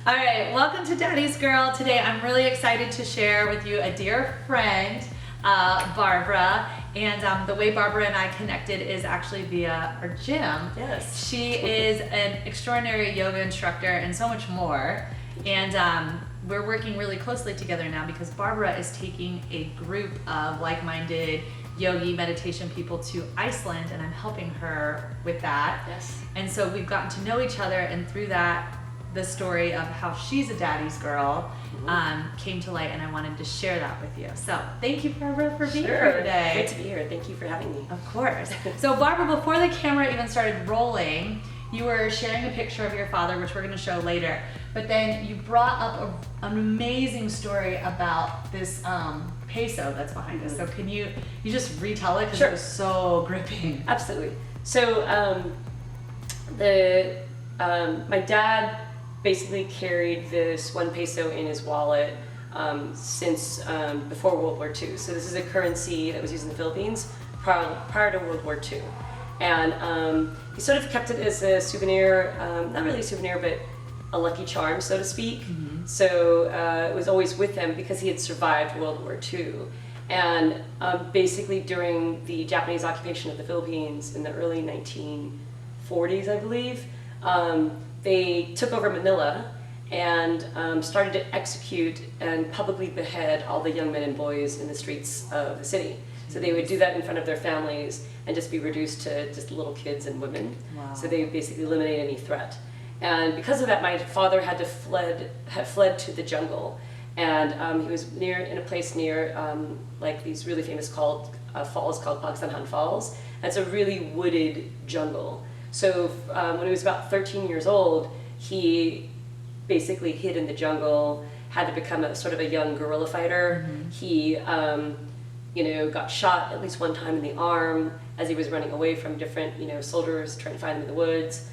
All right, welcome to Daddy's Girl. Today I'm really excited to share with you a dear friend, Barbara. And the way Barbara and I connected is actually via our gym. Yes. She is an extraordinary yoga instructor and so much more. And we're working really closely together now because Barbara is taking a group of like-minded yogi meditation people to Iceland, and I'm helping her with that. Yes. And so we've gotten to know each other, and through that, the story of how she's a daddy's girl came to light, and I wanted to share that with you. So thank you, Barbara, for being here today. Great to be here. Thank you for having me. Of course. So Barbara, before the camera even started rolling, you were sharing a picture of your father, which we're going to show later. But then you brought up an amazing story about this peso that's behind us. So can you just retell it, because it was so gripping. Absolutely. So my dad basically carried this 1 peso in his wallet since before World War II. So this is a currency that was used in the Philippines prior to World War II. And he sort of kept it as a souvenir, not really a souvenir, but a lucky charm, so to speak. So it was always with him because he had survived World War II. And basically during the Japanese occupation of the Philippines in the early 1940s, I believe, they took over Manila and started to execute and publicly behead all the young men and boys in the streets of the city. So they would do that in front of their families and just be reduced to just little kids and women. Wow. So they basically eliminate any threat. And because of that, my father had fled to the jungle. And he was in a place near like these really famous falls called Pagsanhan Falls. That's a really wooded jungle. So when he was about 13 years old, he basically hid in the jungle, had to become a sort of a young guerrilla fighter. He got shot at least one time in the arm as he was running away from different soldiers trying to find him in the woods.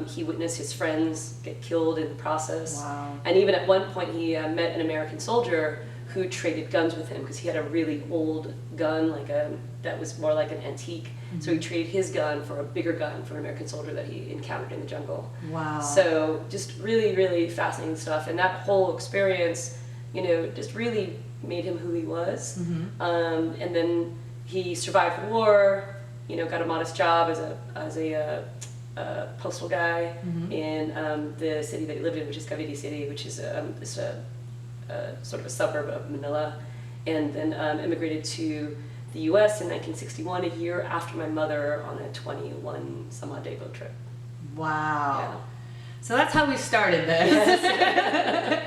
He witnessed his friends get killed in the process. Wow. And even at one point he met an American soldier who traded guns with him because he had a really old gun, that was more like an antique. So he traded his gun for a bigger gun from an American soldier that he encountered in the jungle. Wow. So just really, really fascinating stuff. And that whole experience, just really made him who he was. And then he survived the war, got a modest job as a postal guy in the city that he lived in, which is Cavite City, which is sort of a suburb of Manila, and then immigrated to the U.S. in 1961, a year after my mother, on a 21-some-odd-day boat trip. Wow. Yeah. So that's how we started this.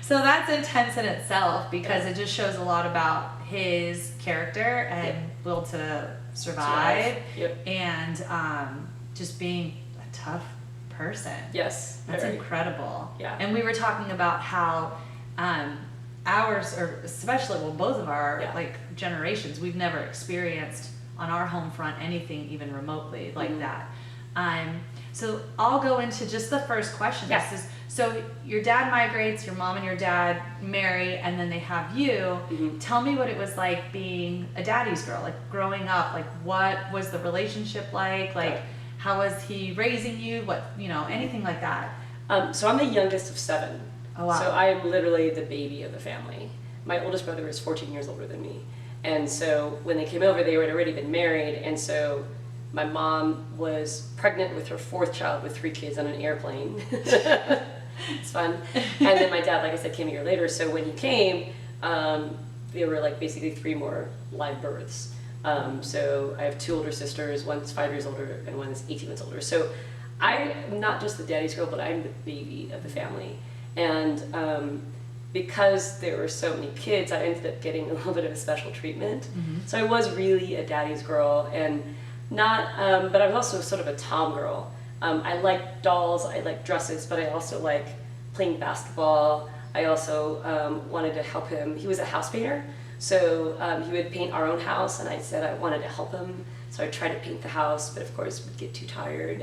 So that's intense in itself, because it just shows a lot about his character and will to survive. And just being a tough person. Yes. That's very. incredible. Yeah. And we were talking about how ours, or especially, both of our generations, we've never experienced on our home front anything even remotely like that. So I'll go into just the first question. Yeah. So your dad migrates, your mom and your dad marry, and then they have you. Tell me what it was like being a daddy's girl, like growing up. Like, what was the relationship like? Like, how was he raising you? What, anything like that? So I'm the youngest of 7. Oh, wow. So I am literally the baby of the family. My oldest brother is 14 years older than me. And so when they came over, they had already been married. And so my mom was pregnant with her 4th child with 3 kids on an airplane. It's fun. And then my dad, like I said, came a year later. So when he came, there were basically 3 more live births. So I have 2 older sisters. One's 5 years older and one is 18 months older. So I'm not just the daddy's girl, but I'm the baby of the family. And because there were so many kids, I ended up getting a little bit of a special treatment. So I was really a daddy's girl, and not, but I was also sort of a tom girl. I like dolls, I like dresses, but I also like playing basketball. I also wanted to help him. He was a house painter, so he would paint our own house, and I said I wanted to help him. So I tried to paint the house, but of course would get too tired.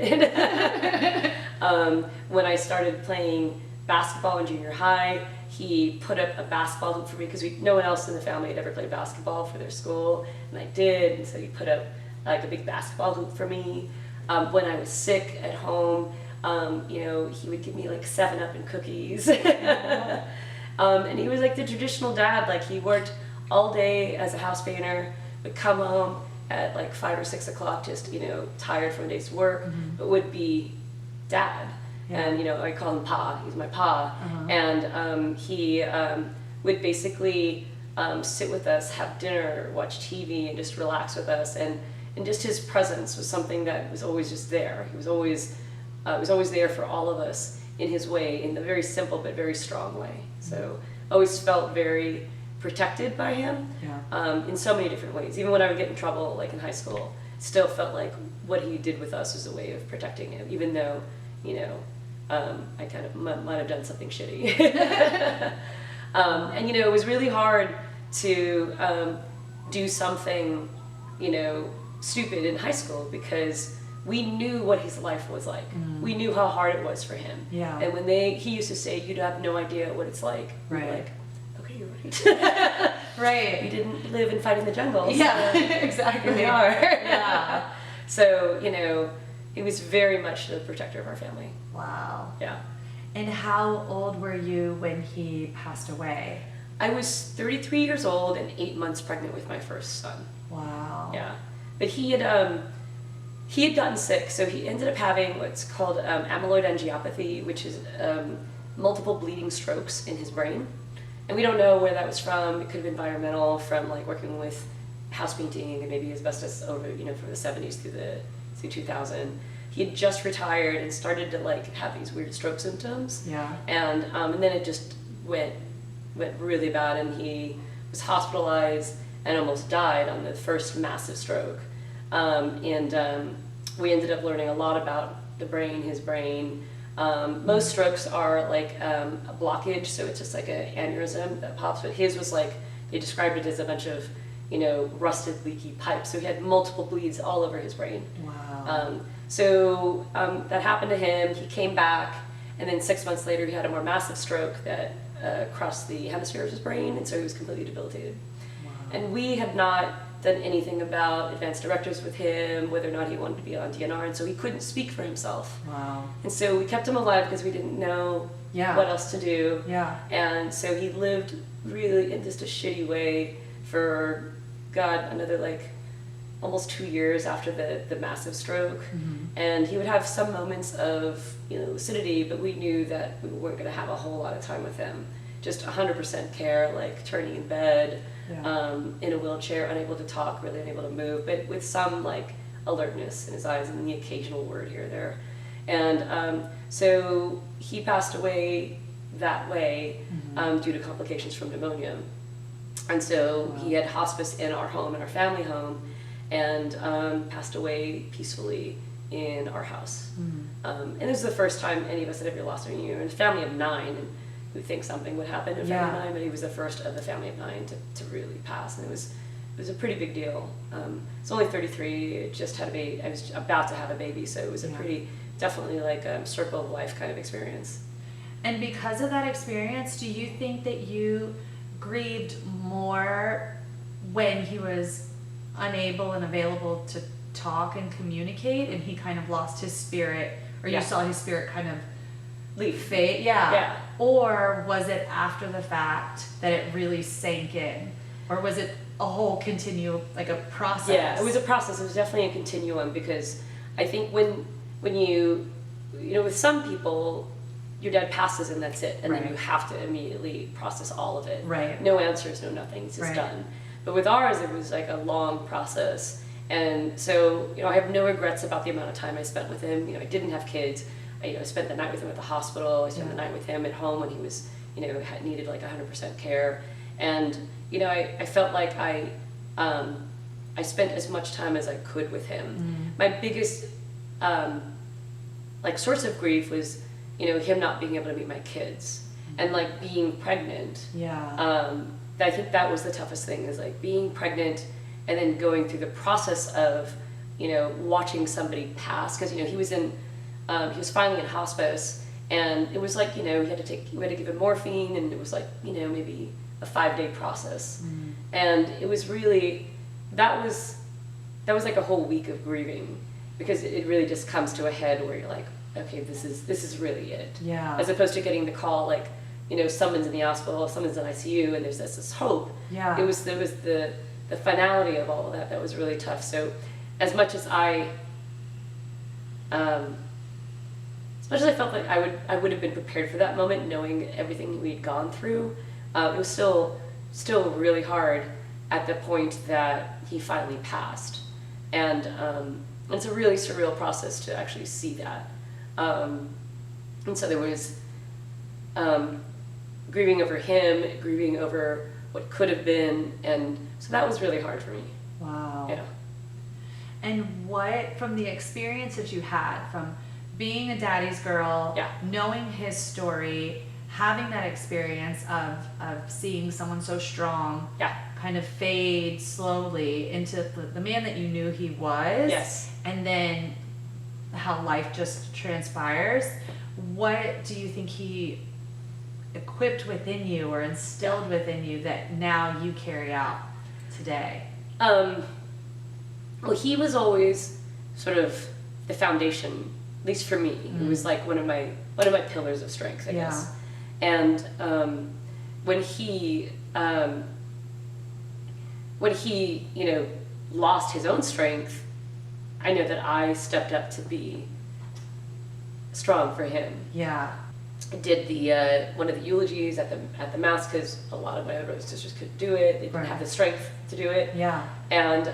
When I started playing basketball in junior high, he put up a basketball hoop for me because no one else in the family had ever played basketball for their school, and I did, and so he put up a big basketball hoop for me. When I was sick at home, You know, he would give me like 7-Up and cookies. And he was like the traditional dad. Like he worked all day as a house painter, would come home at like 5 or 6 o'clock, just, you know, tired from a day's work, but would be dad. And, you know, I call him Pa, he's my Pa. And he would basically sit with us, have dinner, watch TV, and just relax with us. And just his presence was something that was always just there. He was always there for all of us in his way, in a very simple but very strong way. So always felt very protected by him in so many different ways. Even when I would get in trouble, like in high school, still felt like what he did with us was a way of protecting him, even though, you know, I kind of might have done something shitty. And, you know, it was really hard to do something, you know, stupid in high school because we knew what his life was like. We knew how hard it was for him. And when he used to say, "You'd have no idea what it's like," we were like, "Okay, you're right." Right. We didn't live and fight in the jungle. Yeah, exactly. Here we are. Yeah. So, you know, he was very much the protector of our family. Wow. Yeah. And how old were you when he passed away? I was 33 years old and 8 months pregnant with my first son. Wow. Yeah. But he had gotten sick, so he ended up having what's called amyloid angiopathy, which is multiple bleeding strokes in his brain. And we don't know where that was from. It could have been environmental, from like working with house painting and maybe asbestos over, you know, from the 70s through 2000. He had just retired and started to like have these weird stroke symptoms. Yeah. And then it just went really bad, and he was hospitalized and almost died on the first massive stroke. We ended up learning a lot about the brain, his brain. Most strokes are like a blockage, so it's just like an aneurysm that pops, but his was like, they described it as a bunch of, you know, rusted, leaky pipes. So he had multiple bleeds all over his brain. Wow. So that happened to him. He came back, and then 6 months later he had a more massive stroke that crossed the hemisphere of his brain, and so he was completely debilitated. Wow. And we had not done anything about advanced directives with him, whether or not he wanted to be on DNR, and so he couldn't speak for himself. Wow. And so we kept him alive because we didn't know what else to do. Yeah. And so he lived really in just a shitty way for, God, another like almost 2 years after the massive stroke. And he would have some moments of, you know, lucidity, but we knew that we weren't going to have a whole lot of time with him. Just 100% care, like turning in bed, in a wheelchair, unable to talk, really unable to move, but with some like alertness in his eyes and the occasional word here or there. And so he passed away that way due to complications from pneumonia. And so he had hospice in our home, in our family home, and passed away peacefully in our house. And this is the first time any of us had ever lost anyone. You know, in a family of 9, and who think something would happen in family of 9, but he was the first of the family of 9 to really pass, and it was a pretty big deal. It's only 33. Just had a baby. I was about to have a baby, so it was a pretty, definitely like a circle of life kind of experience. And because of that experience, do you think that you grieved more when he was unable and available to talk and communicate, and he kind of lost his spirit, or you saw his spirit kind of Leave. fade? Yeah. Or was it after the fact that it really sank in? Or was it a whole like a process? Yeah, it was a process. It was definitely a continuum, because I think when you know, with some people, your dad passes and that's it, and then you have to immediately process all of it. Right. No answers, no nothing, it's just done. But with ours, it was like a long process. And so, you know, I have no regrets about the amount of time I spent with him. You know, I didn't have kids. I spent the night with him at the hospital. I spent the night with him at home when he was, you know, needed like 100% care. And, you know, I felt like I spent as much time as I could with him. My biggest, like, source of grief was, you know, him not being able to meet my kids, and like being pregnant. I think that was the toughest thing, is like being pregnant and then going through the process of, you know, watching somebody pass, because, you know, he was finally in hospice, and it was like, you know, we had to give him morphine, and it was like, you know, maybe a 5-day process. And it was really, that was like a whole week of grieving, because it really just comes to a head where you're like, okay, this is really it. Yeah. As opposed to getting the call like, you know, someone's in the hospital, someone's in ICU, and there's this hope. Yeah. There was the finality of all of that was really tough. So as much as I felt like I would have been prepared for that moment, knowing everything we'd gone through, it was still really hard at the point that he finally passed. And it's a really surreal process to actually see that. And so there was grieving over him, grieving over what could have been, and so that was really hard for me. Wow. Yeah. And what, from the experience that you had, from being a daddy's girl, Yeah. knowing his story, having that experience of seeing someone so strong Yeah. kind of fade slowly into the man that you knew he was, Yes. and then how life just transpires, what do you think he equipped within you or instilled within you that now you carry out today? Well, he was always sort of the foundation, at least for me. He was like one of my pillars of strength, I guess. And when he you know, lost his own strength, I know that I stepped up to be strong for him. Yeah. I did the one of the eulogies at the mass because a lot of my other brothers and sisters couldn't do it. They didn't have the strength to do it. Yeah. And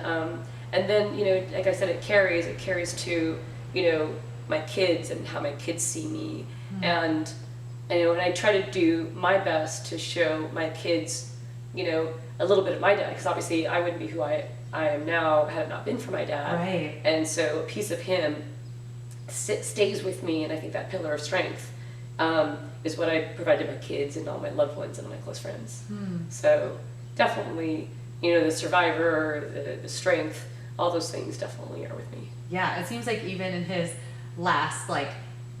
then, you know, like I said, it carries to, you know, my kids and how my kids see me. And you know, and I try to do my best to show my kids, you know, a little bit of my dad, because obviously I wouldn't be who I am now had it not been for my dad. Right. And so a piece of him stays with me, and I think that pillar of strength is what I provide to my kids and all my loved ones and all my close friends. So definitely, you know, the survivor, the strength, all those things definitely are with me. Yeah, it seems like even in his last like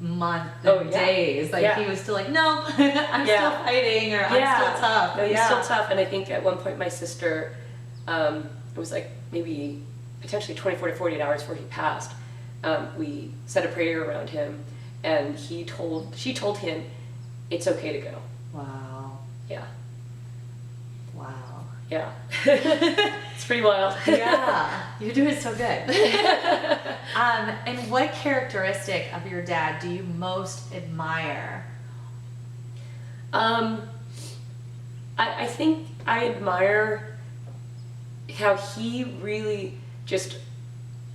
month and days, like he was still like, no, I'm still fighting, or I'm still tough. No, he's still tough. And I think at one point my sister, it was like maybe potentially 24 to 48 hours before he passed, we said a prayer around him, and she told him it's okay to go. Wow. Yeah. Wow. Yeah. It's pretty wild. Yeah, you're doing so good. And what characteristic of your dad do you most admire? I think I admire how he really just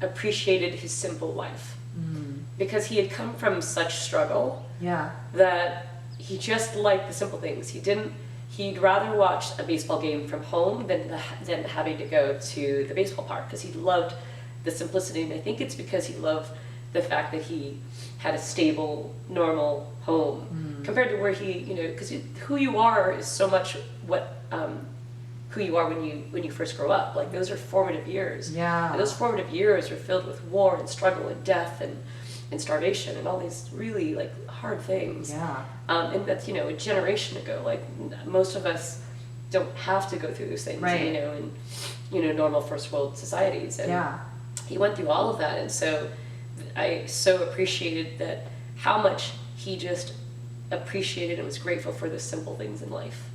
appreciated his simple life. Because he had come from such struggle that he just liked the simple things. He'd rather watch a baseball game from home than having to go to the baseball park, because he loved the simplicity. And I think it's because he loved the fact that he had a stable, normal home compared to where he, you know, because who you are is so much what who you are when you first grow up. Like, those are formative years. Yeah. And those formative years are filled with war and struggle and death and starvation and all these really like hard things. Yeah. And that's, you know, a generation ago. Like, most of us don't have to go through those things, Right. you know, in, you know, normal first world societies. And he went through all of that, and so I so appreciated that, how much he just appreciated and was grateful for the simple things in life.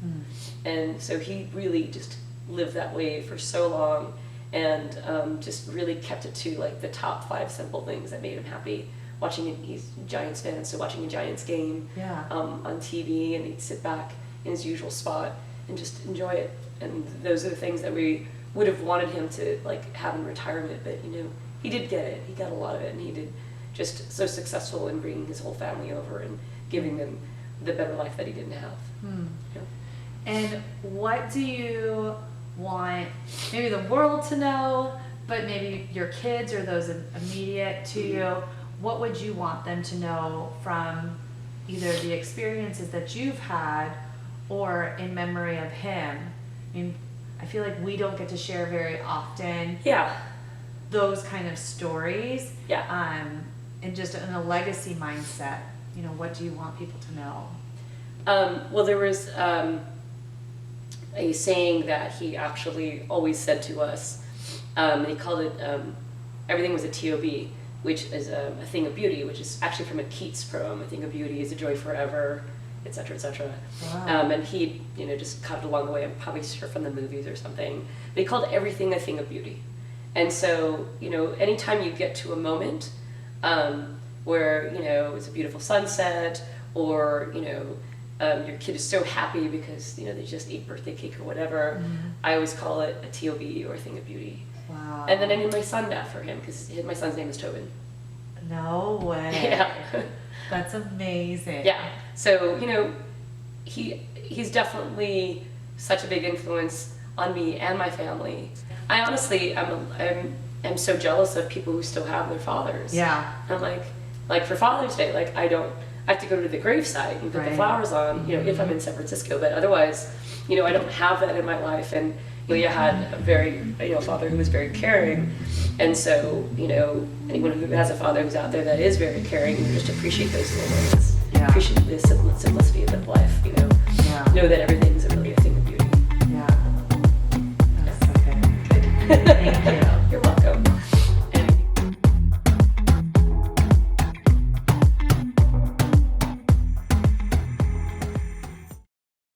And so he really just lived that way for so long, and just really kept it to like the top 5 simple things that made him happy. He's a Giants fan, so watching a Giants game on TV, and he'd sit back in his usual spot and just enjoy it. And those are the things that we would have wanted him to like have in retirement, but you know, he did get it. He got a lot of it, and he did just so successful in bringing his whole family over and giving them the better life that he didn't have. Yeah. And what do you want maybe the world to know, but maybe your kids or those immediate to you, what would you want them to know from either the experiences that you've had or in memory of him? I mean, I feel like we don't get to share very often those kind of stories. And just in a legacy mindset, you know, what do you want people to know? Well, there was a saying that he actually always said to us. He called it, everything was a TOB. which is a thing of beauty, which is actually from a Keats poem. A thing of beauty is a joy forever, etc., etc. Wow. And he, just cut it along the way. I'm probably sure from the movies or something. But he called everything a thing of beauty. And so, anytime you get to a moment where, it's a beautiful sunset, or, your kid is so happy because, they just ate birthday cake or whatever, I always call it a TOB, or a thing of beauty. Wow. And then I named my son after him, because my son's name is Tobin. No way. Yeah. That's amazing. Yeah. So, he's definitely such a big influence on me and my family. I honestly, I'm so jealous of people who still have their fathers. Yeah. I'm like for Father's Day, I have to go to the gravesite and put the flowers on, if I'm in San Francisco, but otherwise, I don't have that in my life. And I had a very, father who was very caring. And so, anyone who has a father who's out there that is very caring, just appreciate those little moments. Yeah. Appreciate the simplicity of life, Yeah. Know that everything's really a thing of beauty. Yeah. That's okay. Thank you.